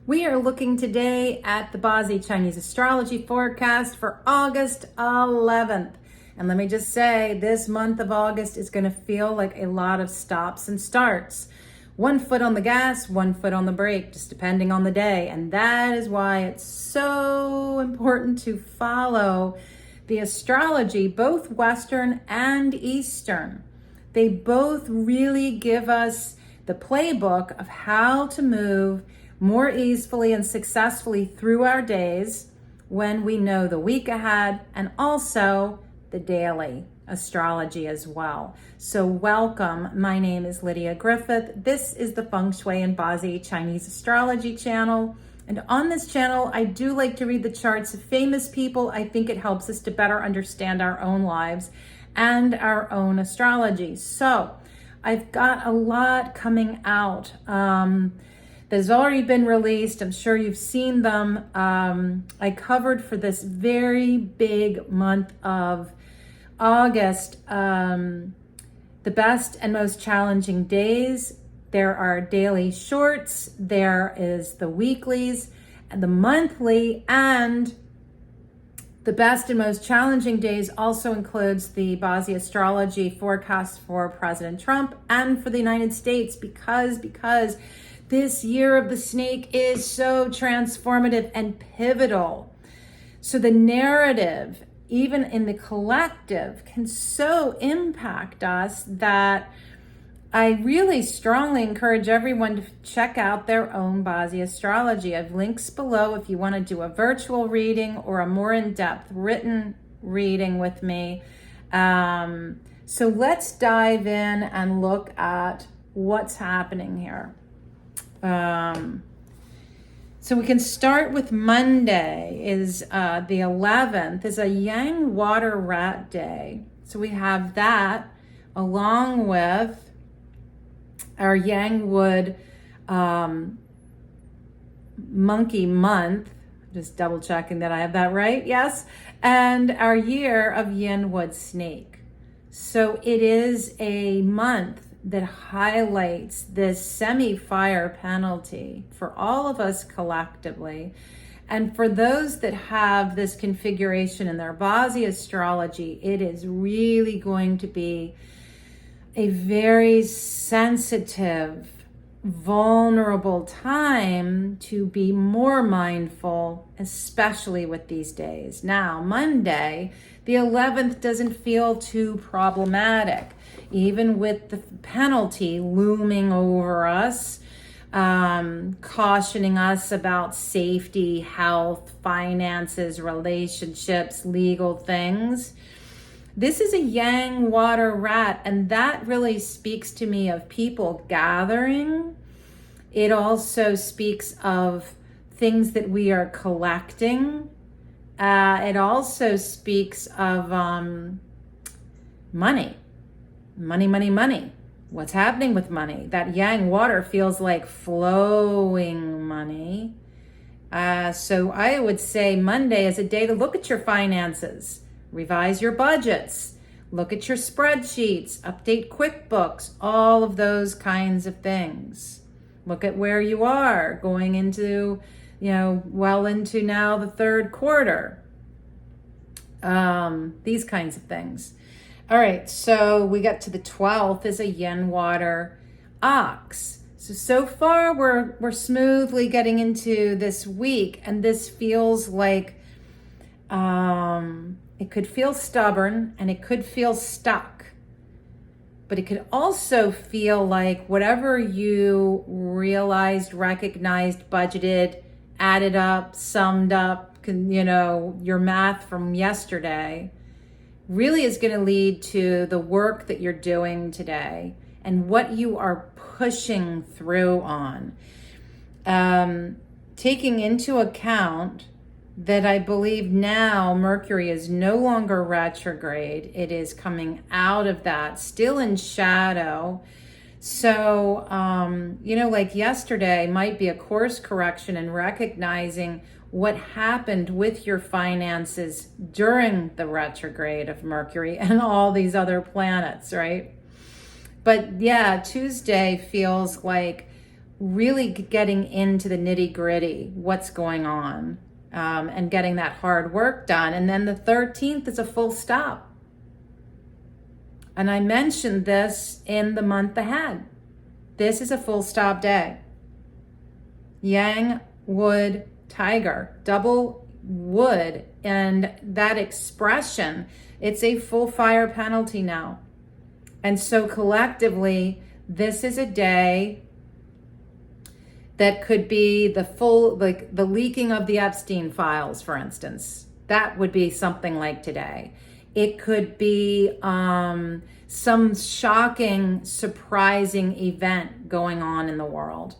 We are looking today at the Bazi Chinese astrology forecast for August 11th. And let me just say, this month of August is going to feel like a lot of stops and starts. 1 foot on the gas, 1 foot on the brake, just depending on the day. And that is why it's so important to follow the astrology, both Western and Eastern. They both really give us the playbook of how to move more easily and successfully through our days when we know the week ahead and also the daily astrology as well. So welcome. My name is Lydia Griffith. This is the Feng Shui and Bazi Chinese astrology channel. And on this channel, I do like to read the charts of famous people. I think it helps us to better understand our own lives and our own astrology. So I've got a lot coming out that has already been released. I'm sure you've seen them. I covered for this very big month of August, the best and most challenging days. There are daily shorts, there is the weeklies, and the monthly, and the best and most challenging days also includes the Bazi astrology forecast for President Trump and for the United States because this year of the snake is so transformative and pivotal. So the narrative, even in the collective, can so impact us that I really strongly encourage everyone to check out their own Bazi astrology. I have links below if you want to do a virtual reading or a more in-depth written reading with me. So let's dive in and look at what's happening here. So we can start with Monday is the 11th is a Yang water rat day. So we have that along with our Yang wood monkey month, just double checking that I have that right. Yes. And our year of Yin wood snake. So it is a month that highlights this semi-fire penalty for all of us collectively. And for those that have this configuration in their Bazi astrology, it is really going to be a very sensitive, vulnerable time to be more mindful, especially with these days. Now, Monday, the 11th doesn't feel too problematic, even with the penalty looming over us, cautioning us about safety, health, finances, relationships, legal things. This is a Yang water rat, and that really speaks to me of people gathering. It also speaks of things that we are collecting. It also speaks of money. Money. What's happening with money? That Yang water feels like flowing money. So I would say Monday is a day to look at your finances. Revise your budgets, look at your spreadsheets, update QuickBooks, all of those kinds of things. Look at where you are going into, well into now the third quarter. These kinds of things. All right, so we got to the 12th is a Yin water ox. So far we're smoothly getting into this week, and this feels like it could feel stubborn and it could feel stuck, but it could also feel like whatever you realized, recognized, budgeted, added up, summed up, your math from yesterday really is going to lead to the work that you're doing today and what you are pushing through on. Taking into account that I believe now Mercury is no longer retrograde. It is coming out of that, still in shadow. So, like yesterday might be a course correction and recognizing what happened with your finances during the retrograde of Mercury and all these other planets, right? But yeah, Tuesday feels like really getting into the nitty gritty, what's going on, and getting that hard work done. And then the 13th is a full stop. And I mentioned this in the month ahead. This is a full stop day. Yang, wood, tiger, double wood. And that expression, it's a full fire penalty now. And so collectively, this is a day that could be the full, like the leaking of the Epstein files, for instance. That would be something like today. It could be some shocking, surprising event going on in the world.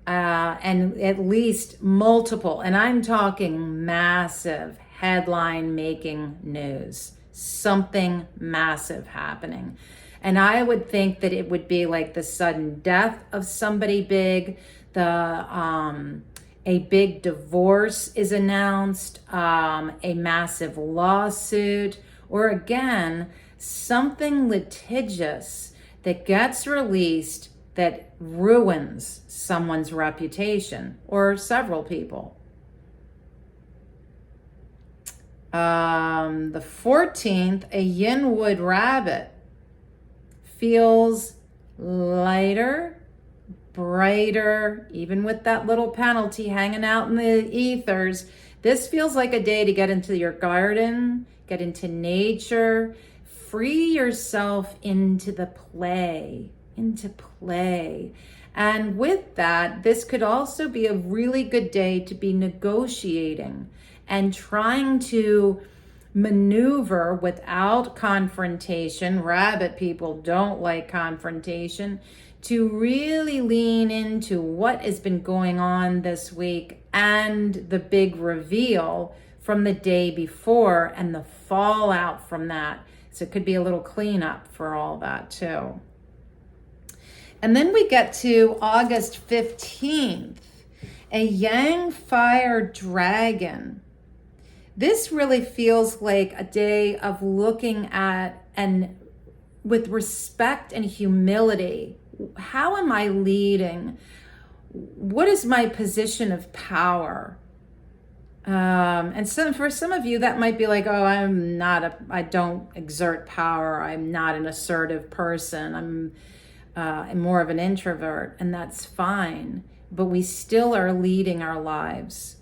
And at least multiple, and I'm talking massive headline making news, something massive happening. And I would think that it would be like the sudden death of somebody big, a big divorce is announced, a massive lawsuit, or again, something litigious that gets released that ruins someone's reputation or several people. The 14th, a yin wood rabbit feels lighter, brighter, even with that little penalty hanging out in the ethers. This feels like a day to get into your garden, get into nature, free yourself into play. And with that, this could also be a really good day to be negotiating and trying to maneuver without confrontation. Rabbit people don't like confrontation. To really lean into what has been going on this week and the big reveal from the day before and the fallout from that. So it could be a little cleanup for all that too. And then we get to August 15th, a yang fire dragon. This really feels like a day of looking at and with respect and humility. How am I leading? What is my position of power? And for some of you, that might be like, oh, I don't exert power. I'm not an assertive person. I'm more of an introvert, and that's fine. But we still are leading our lives.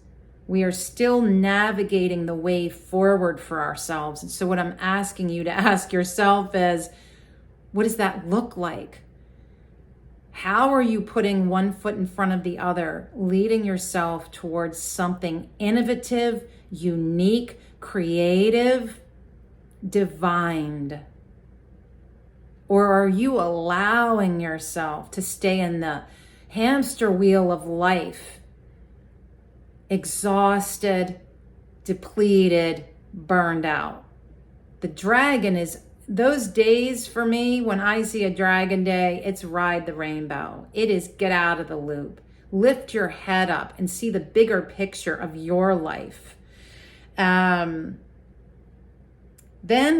We are still navigating the way forward for ourselves. And so what I'm asking you to ask yourself is, what does that look like? How are you putting one foot in front of the other, leading yourself towards something innovative, unique, creative, divined? Or are you allowing yourself to stay in the hamster wheel of life, exhausted, depleted, burned out? The dragon is those days for me. When I see a dragon day, it's ride the rainbow. It is get out of the loop. Lift your head up and see the bigger picture of your life. Then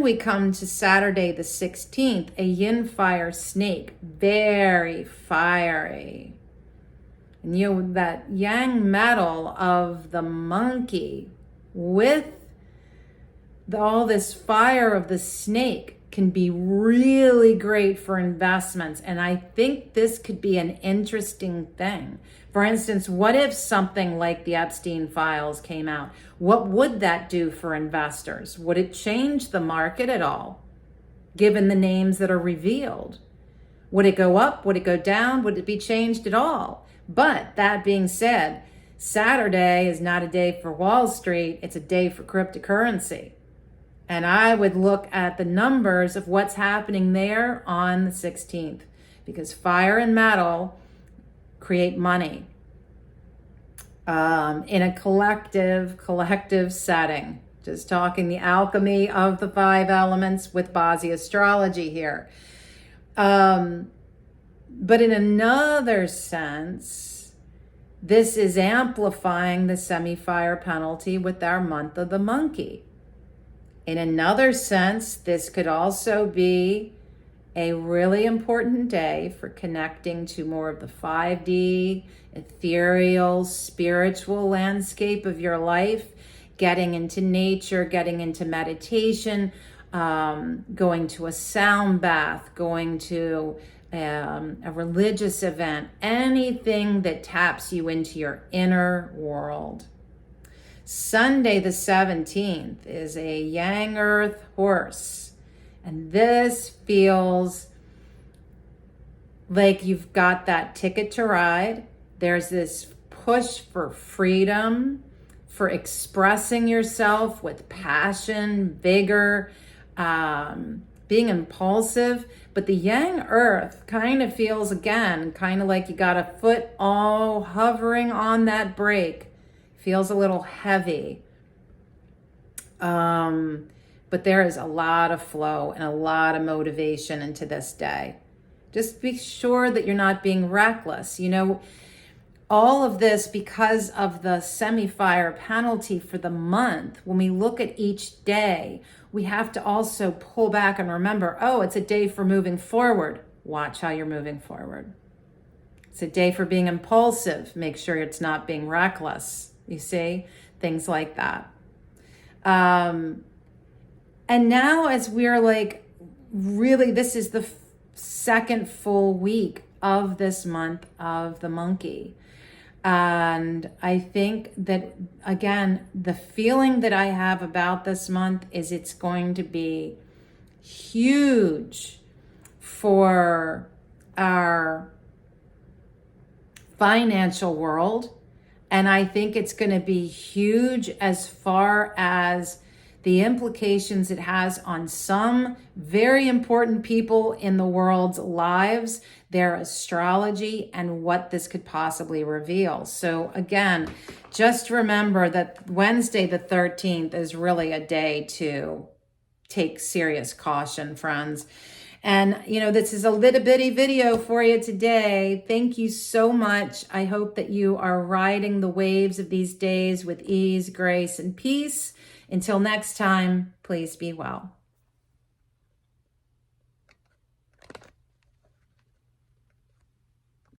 we come to Saturday the 16th, a yin fire snake, very fiery. And that yang metal of the monkey with all this fire of the snake can be really great for investments. And I think this could be an interesting thing. For instance, what if something like the Epstein files came out? What would that do for investors? Would it change the market at all, given the names that are revealed? Would it go up? Would it go down? Would it be changed at all? But that being said, Saturday is not a day for Wall Street. It's a day for cryptocurrency. And I would look at the numbers of what's happening there on the 16th, because fire and metal create money in a collective setting. Just talking the alchemy of the 5 elements with Bazi Astrology here. But in another sense, this is amplifying the semi-fire penalty with our month of the monkey. In another sense, this could also be a really important day for connecting to more of the 5D, ethereal, spiritual landscape of your life, getting into nature, getting into meditation, going to a sound bath, going to a religious event, anything that taps you into your inner world. Sunday the 17th is a Yang Earth horse, and this feels like you've got that ticket to ride. There's this push for freedom, for expressing yourself with passion, vigor, being impulsive. But the Yang Earth kind of feels, again, kind of like you got a foot all hovering on that brake. Feels a little heavy. But there is a lot of flow and a lot of motivation into this day. Just be sure that you're not being reckless. You know, all of this because of the semi-fire penalty for the month. When we look at each day, we have to also pull back and remember, oh, it's a day for moving forward. Watch how you're moving forward. It's a day for being impulsive. Make sure it's not being reckless. You see, things like that. And now as we're like, really, this is the second full week of this month of the monkey. And I think that, again, the feeling that I have about this month is it's going to be huge for our financial world. And I think it's going to be huge as far as the implications it has on some very important people in the world's lives, their astrology, and what this could possibly reveal. So again, just remember that Wednesday the 13th is really a day to take serious caution, friends. And, you know, this is a little bitty video for you today. Thank you so much. I hope that you are riding the waves of these days with ease, grace, and peace. Until next time, please be well.